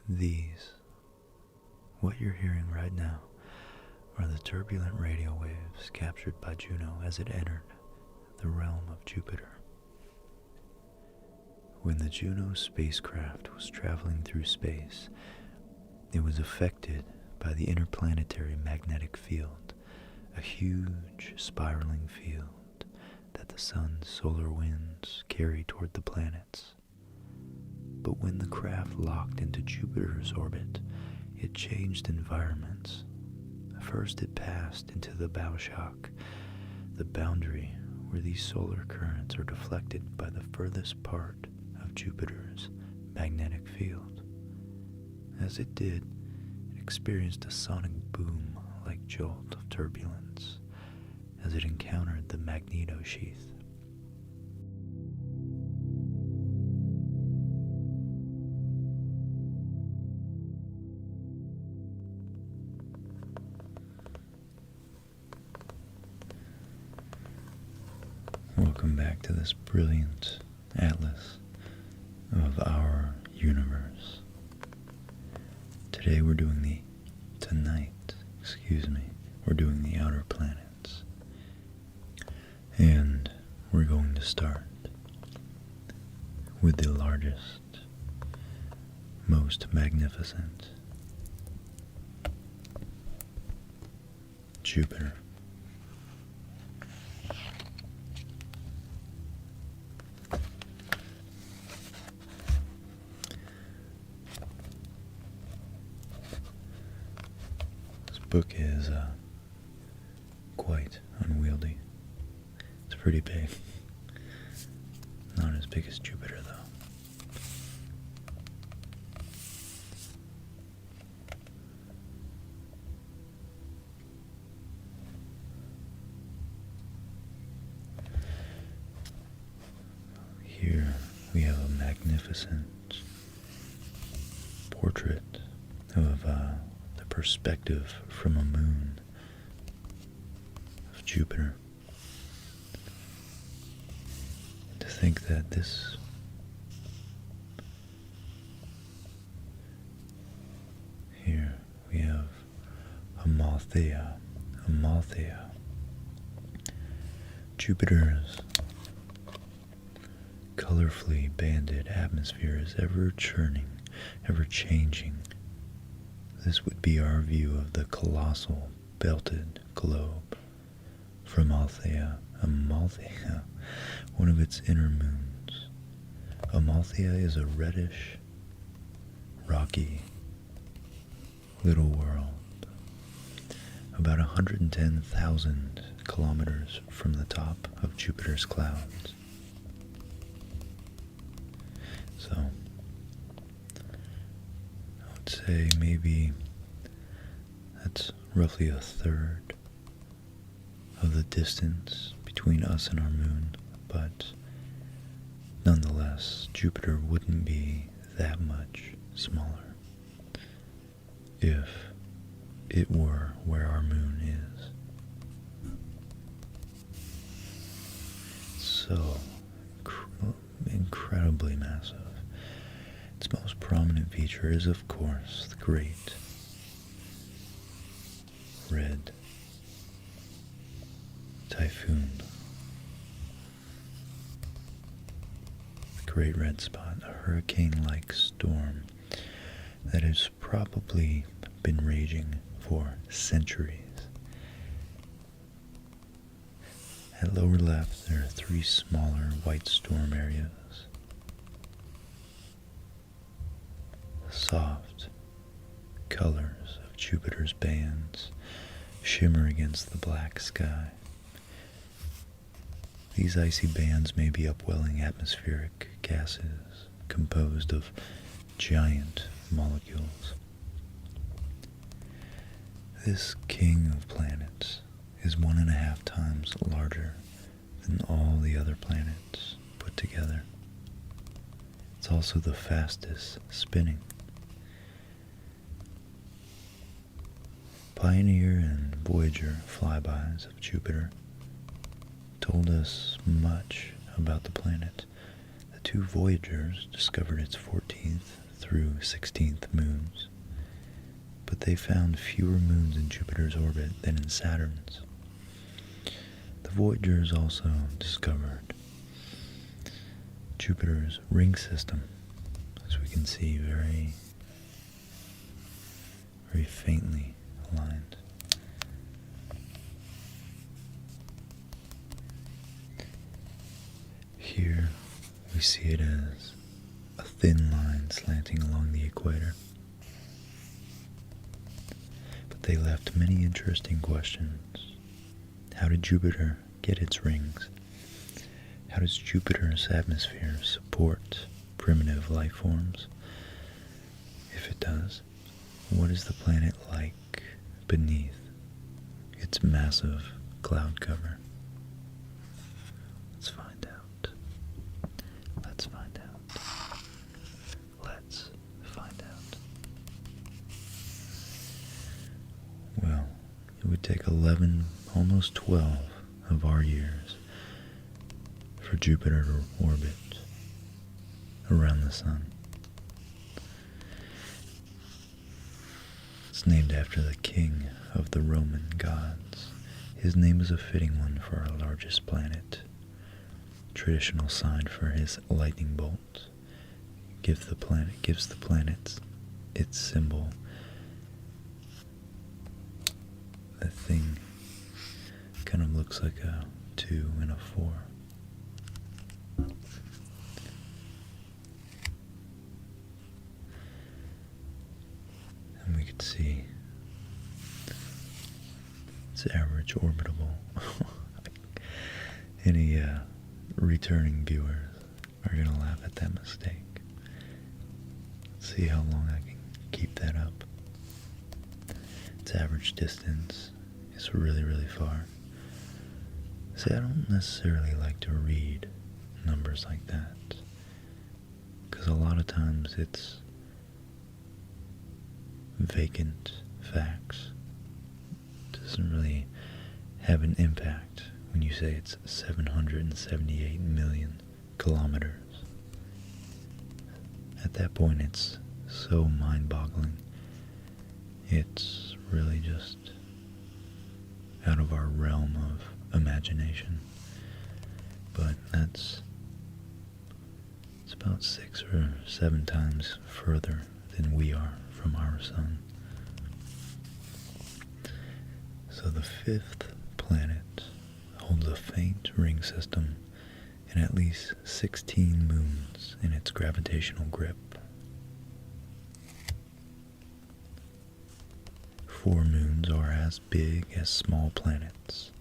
These, what you're hearing right now, are the turbulent radio waves captured by Juno as it entered the realm of Jupiter. When the Juno spacecraft was traveling through space, it was affected by the interplanetary magnetic field, a huge spiraling field that the sun's solar winds carry toward the planets. But when the craft locked into Jupiter's orbit, it changed environments. First it passed into the bow shock, the boundary where these solar currents are deflected by the furthest part of Jupiter's magnetic field. As it did, it experienced a sonic boom-like jolt of turbulence as it encountered the magnetosheath. Welcome back to this brilliant atlas of our universe. Today we're doing we're doing the outer planets. And we're going to start with the largest, most magnificent, Jupiter. Book is quite unwieldy. It's pretty big. Not as big as Jupiter, though. Here we have a magnificent portrait of the perspective from a moon of Jupiter. And to think that this here we have Amalthea. Jupiter's colorfully banded atmosphere is ever churning, ever changing. This would be our view of the colossal belted globe from Amalthea, one of its inner moons. Amalthea is a reddish, rocky little world, about 110,000 kilometers from the top of Jupiter's clouds. So, I would say maybe that's roughly a third of the distance between us and our moon, but nonetheless, Jupiter wouldn't be that much smaller if it were where our moon is. So incredibly massive. Its most prominent feature is, of course, the great red typhoon. The great red spot, a hurricane-like storm that has probably been raging for centuries. At lower left, there are 3 smaller white storm areas. The soft colors of Jupiter's bands shimmer against the black sky. These icy bands may be upwelling atmospheric gases composed of giant molecules. This king of planets is 1.5 times larger than all the other planets put together. It's also the fastest spinning. Pioneer and Voyager flybys of Jupiter told us much about the planet. The 2 Voyagers discovered its 14th, through 16th moons, but they found fewer moons in Jupiter's orbit than in Saturn's. The Voyagers also discovered Jupiter's ring system, as we can see, very faintly aligned. Here we see it as a thin line slanting along the equator. But they left many interesting questions. How did Jupiter get its rings? How does Jupiter's atmosphere support primitive life forms? If it does, what is the planet like beneath its massive cloud cover? Let's find out. Let's find out. Let's find out. Well, it would take 11, almost 12 of our years for Jupiter to orbit around the Sun. It's named after the king of the Roman gods. His name is a fitting one for our largest planet. Traditional sign for his lightning bolt. Gives the planet its symbol. That thing kind of looks like a 2 and a 4. And we could see its average orbitable. Any returning viewers are going to laugh at that mistake. Let's see how long I can keep that up. Its average distance is really, really far. See, I don't necessarily like to read numbers like that, because a lot of times it's vacant facts. It doesn't really have an impact when you say it's 778 million kilometers. At that point, it's so mind-boggling. It's really just out of our realm of imagination. But it's about 6 or 7 times further than we are from our sun. So the 5th planet holds a faint ring system and at least 16 moons in its gravitational grip. 4 moons are as big as small planets.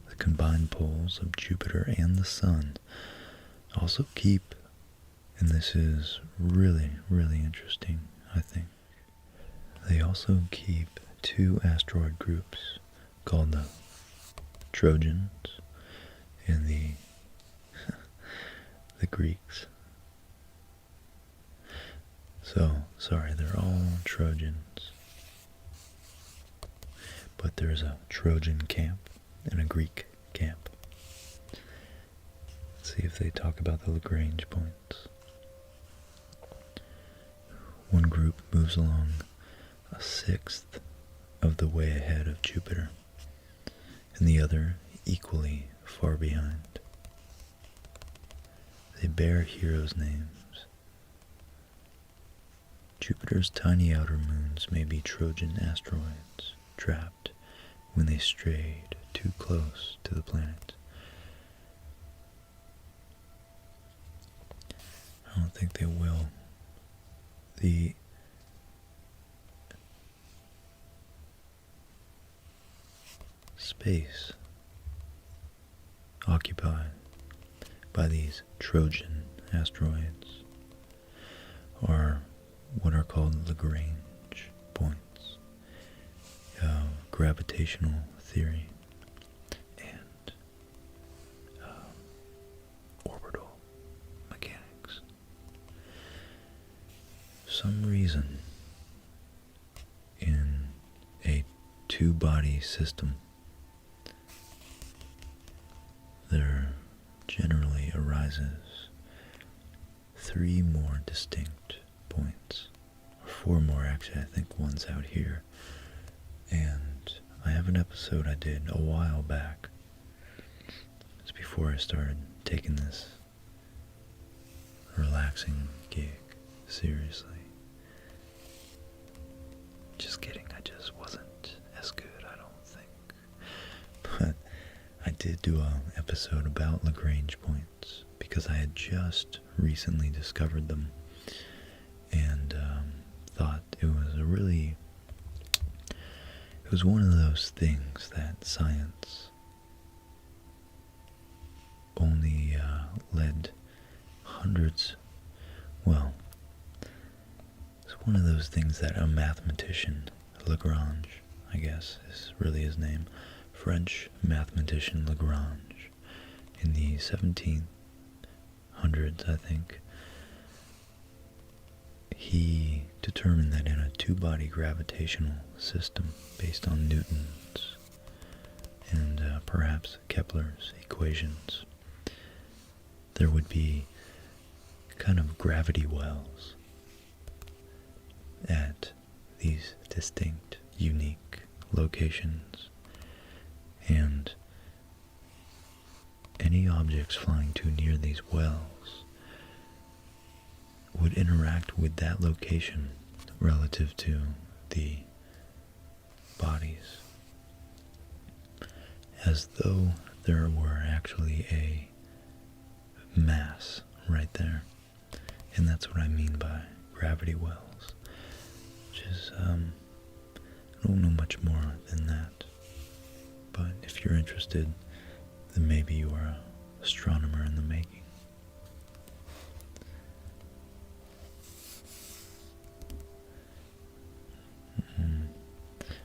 The combined poles of Jupiter and the Sun also keep, and this is really, really interesting, I think, they also keep 2 asteroid groups called the Trojans and the Greeks. So, sorry, they're all Trojans. But there's a Trojan camp and a Greek camp. Let's see if they talk about the Lagrange points. One group moves along a 1/6 of the way ahead of Jupiter, and the other equally far behind. They bear heroes' names. Jupiter's tiny outer moons may be Trojan asteroids, trapped when they strayed too close to the planet. I don't think they will. The space occupied by these Trojan asteroids are what are called Lagrange points of gravitational theory and orbital mechanics. For some reason, in a 2-body system, there generally arises 3 more distinct points. Or 4 more, actually. I think one's out here. And I have an episode I did a while back. It's before I started taking this relaxing gig seriously. Just kidding, I just wasn't as good, I don't think. But I did do an episode about Lagrange points because I had just recently discovered them and thought it was one of those things that science only led hundreds, well, it's one of those things that a mathematician, Lagrange, I guess is really his name, French mathematician Lagrange, in the 1700s, I think, he determined that in a two-body gravitational system based on Newton's and perhaps Kepler's equations, there would be kind of gravity wells at these distinct, unique locations, and any objects flying too near these wells would interact with that location relative to the bodies, as though there were actually a mass right there. And that's what I mean by gravity wells, which is, I don't know much more than that, but if you're interested, then maybe you are an astronomer in the making.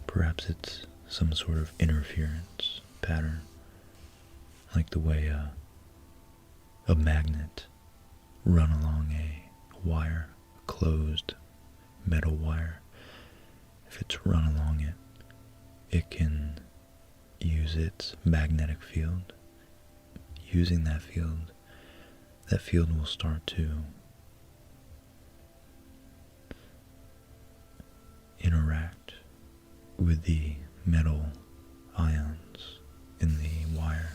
Perhaps it's some sort of interference pattern, like the way a magnet run along a wire, a closed metal wire. If it's run along it, it can use its magnetic field. Using that field will start to interact with the metal ions in the wire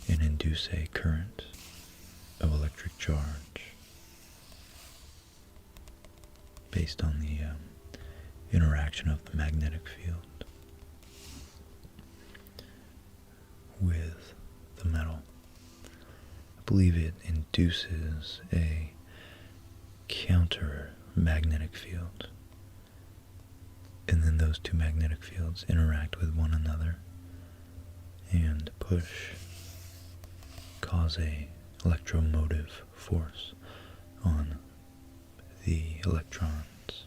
and induce a current of electric charge based on the interaction of the magnetic field with the metal. I believe it induces a counter magnetic field, and then those two magnetic fields interact with one another and cause a electromotive force on the electrons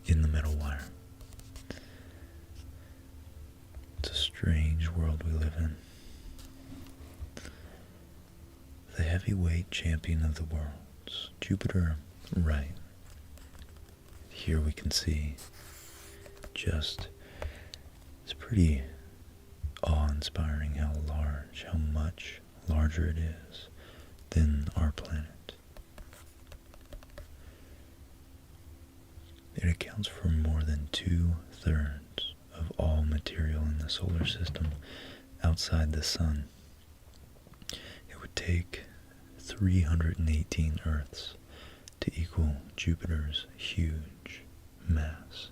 in the metal wire. It's a strange world we live in. The heavyweight champion of the worlds, Jupiter, right. Here we can see it's pretty awe-inspiring how much larger it is than our planet. It accounts for more than 2/3 of all material in the solar system outside the sun. It would take 318 Earths to equal Jupiter's huge mass.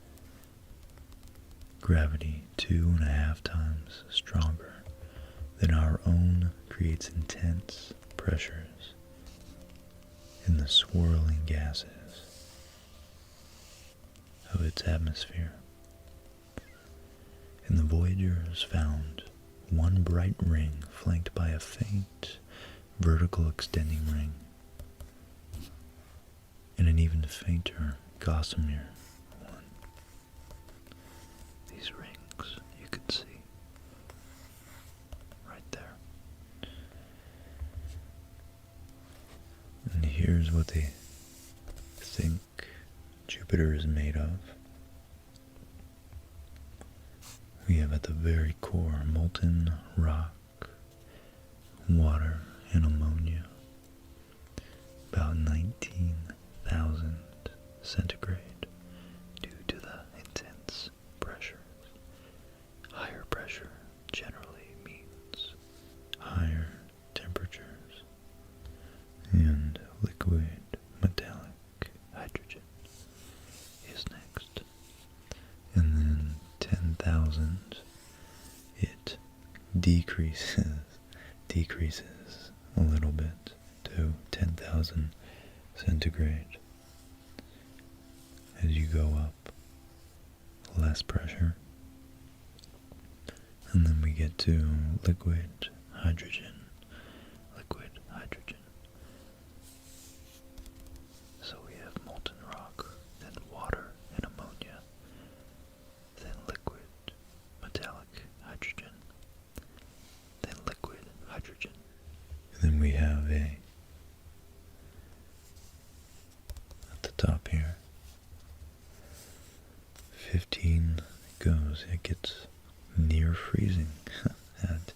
Gravity 2.5 times stronger than our own creates intense pressures in the swirling gases of its atmosphere. And the Voyagers found one bright ring flanked by a faint vertical extending ring and an even fainter gossamer one. These rings you can see right there. And here's what they think Jupiter is made of. We have at the very core molten rock, water, and ammonia. about 19,000 centigrade due to the intense pressure. Higher pressure generally means higher temperatures, and liquid metallic hydrogen is next. And then 10,000, it decreases a little bit to 10,000 centigrade. As you go up, less pressure, and then we get to liquid hydrogen. So we have molten rock, then water and ammonia, then liquid metallic hydrogen, then liquid hydrogen. And then we have at the top here, 15 it gets near freezing at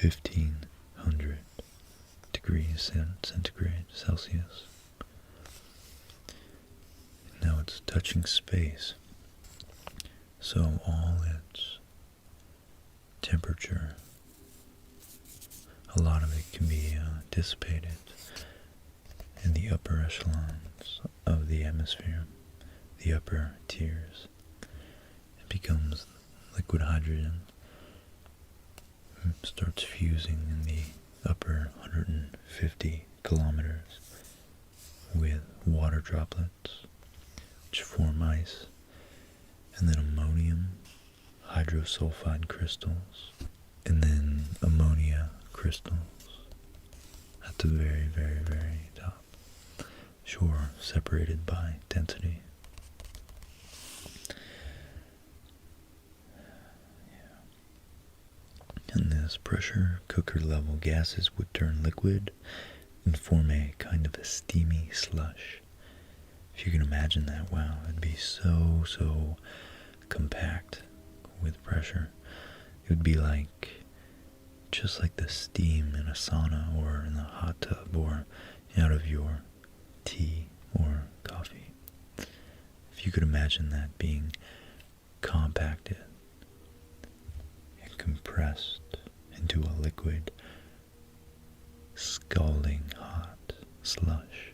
1500 degrees centigrade Celsius. Now it's touching space, so all its temperature, a lot of it can be dissipated in the upper echelons of the atmosphere, the upper tiers. It becomes liquid hydrogen, starts fusing in the upper 150 kilometers with water droplets, which form ice, and then ammonium hydrosulfide crystals, and then ammonia crystals at the very, very, very top. Sure, separated by density. In this pressure cooker level, gases would turn liquid and form a kind of a steamy slush. If you can imagine that, wow, it'd be so compact with pressure. It would be like, just like the steam in a sauna or in a hot tub or out of your tea or coffee. If you could imagine that being compacted and compressed into a liquid, scalding hot slush.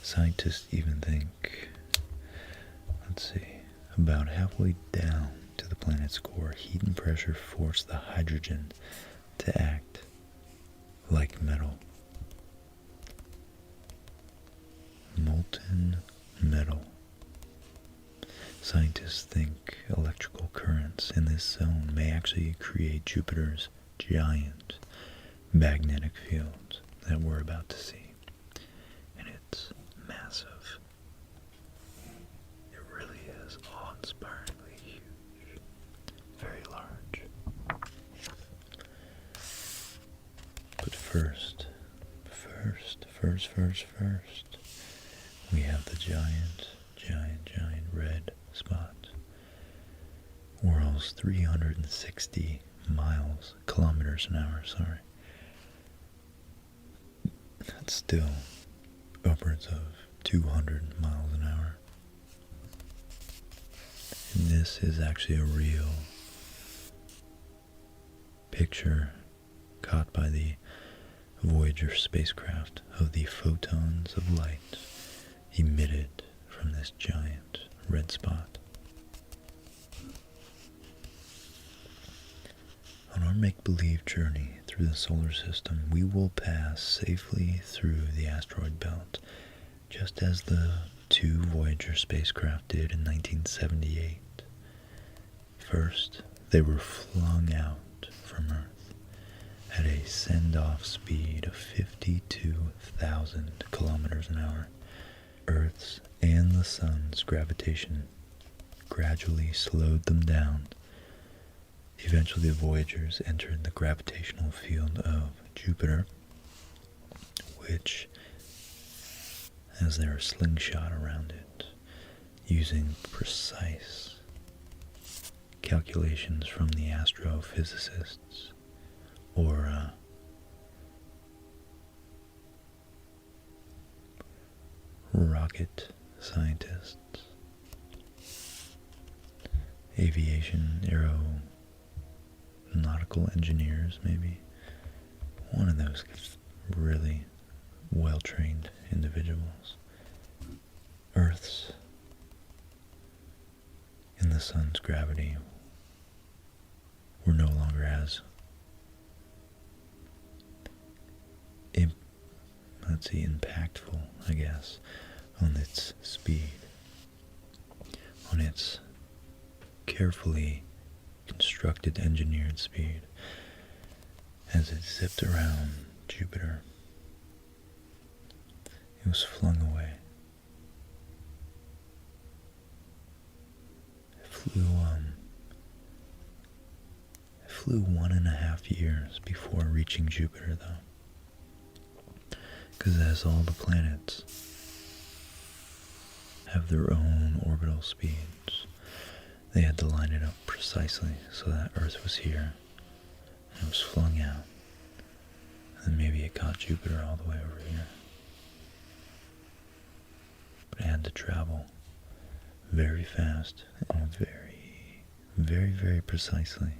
Scientists even think, about halfway down to the planet's core, heat and pressure force the hydrogen to act like metal. Molten metal. Scientists think electrical currents in this zone may actually create Jupiter's giant magnetic field that we're about to see. And it's massive. It really is awe-inspiringly huge. Very large. But first, we have the giant red spot. Whirls 360 kilometers an hour, That's still upwards of 200 miles an hour. And this is actually a real picture caught by the Voyager spacecraft of the photons of light emitted from this giant red spot. On our make-believe journey through the solar system, we will pass safely through the asteroid belt, just as the two Voyager spacecraft did in 1978. First, they were flung out from Earth at a send-off speed of 52,000 kilometers an hour. Earth's and the Sun's gravitation gradually slowed them down. Eventually, the Voyagers entered the gravitational field of Jupiter, which, as they were slingshot around it, using precise calculations from the astrophysicists, or rocket scientists, aviation, aeronautical engineers, maybe. One of those really well-trained individuals. Earth's and the sun's gravity were no longer as impactful, I guess, on its speed, on its carefully constructed, engineered speed, as it zipped around Jupiter. It was flung away. It flew 1.5 years before reaching Jupiter, though. Because as all the planets have their own orbital speeds, they had to line it up precisely so that Earth was here and it was flung out. And then maybe it caught Jupiter all the way over here. But it had to travel very fast and very, very precisely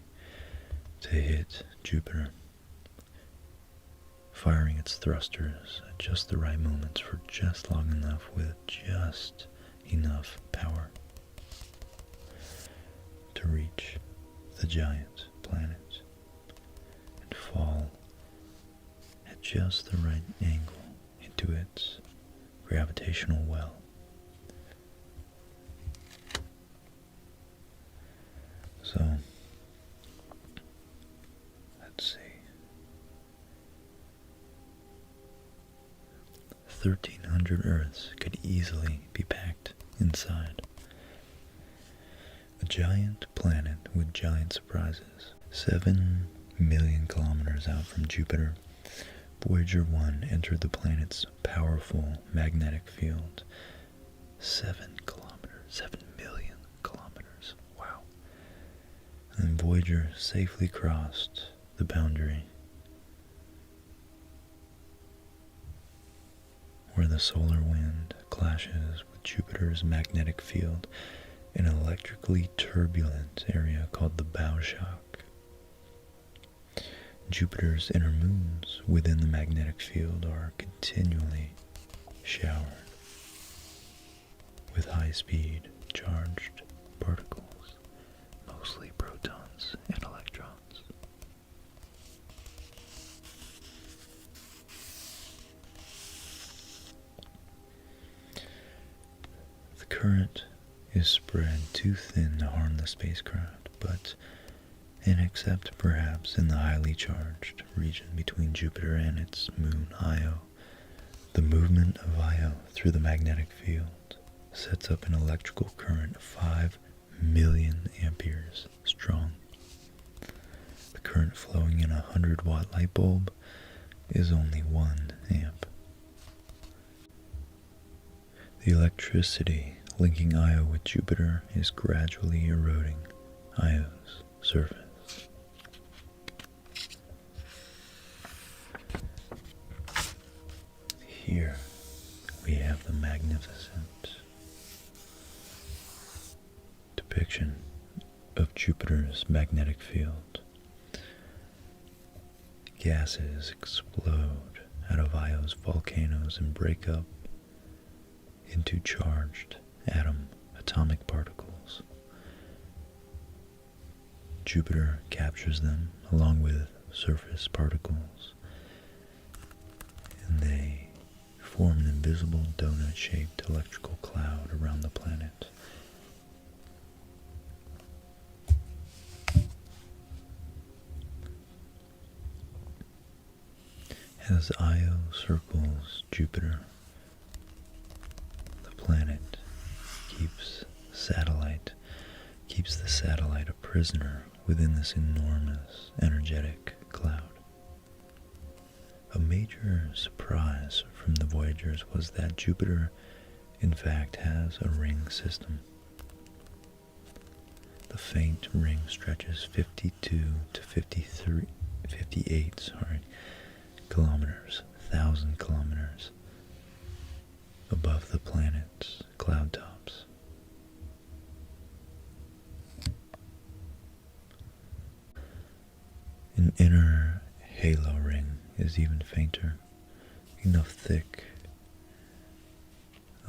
to hit Jupiter, firing its thrusters at just the right moments for just long enough with just enough power to reach the giant planet and fall at just the right angle into its gravitational well. So, let's see. 1,300 Earths could easily be packed inside. A giant planet with giant surprises. 7 million kilometers out from Jupiter, Voyager 1 entered the planet's powerful magnetic field. 7 million kilometers. Wow. And Voyager safely crossed the boundary where the solar wind clashes with Jupiter's magnetic field in an electrically turbulent area called the bow shock. Jupiter's inner moons within the magnetic field are continually showered with high-speed charged particles, mostly protons and electrons. The current is spread too thin to harm the spacecraft, but except perhaps in the highly charged region between Jupiter and its moon Io, the movement of Io through the magnetic field sets up an electrical current of 5 million amperes strong. The current flowing in a 100-watt light bulb is only 1 amp. The electricity linking Io with Jupiter is gradually eroding Io's surface. Here we have the magnificent depiction of Jupiter's magnetic field. Gases explode out of Io's volcanoes and break up into charged atomic particles. Jupiter captures them along with surface particles, and they form an invisible donut-shaped electrical cloud around the planet. As Io circles Jupiter, the planet keeps the satellite a prisoner within this enormous energetic cloud. A major surprise from the Voyagers was that Jupiter, in fact, has a ring system. The faint ring stretches 52 to 58, sorry, kilometers, 1,000 kilometers above the planet's cloud tops. An inner halo ring is even fainter, enough thick,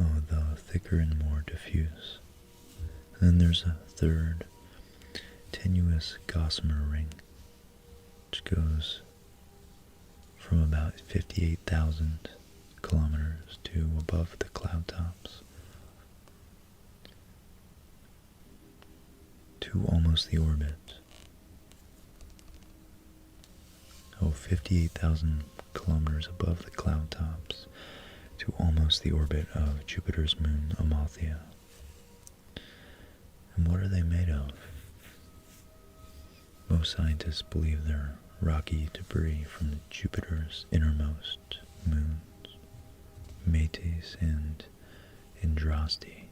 although thicker and more diffuse. And then there's a third tenuous gossamer ring, which goes from about 58,000 kilometers to above the cloud tops to almost the orbit. 58,000 kilometers above the cloud tops to almost the orbit of Jupiter's moon Amalthea. And what are they made of? Most scientists believe they're rocky debris from Jupiter's innermost moons, Metis and Andraste.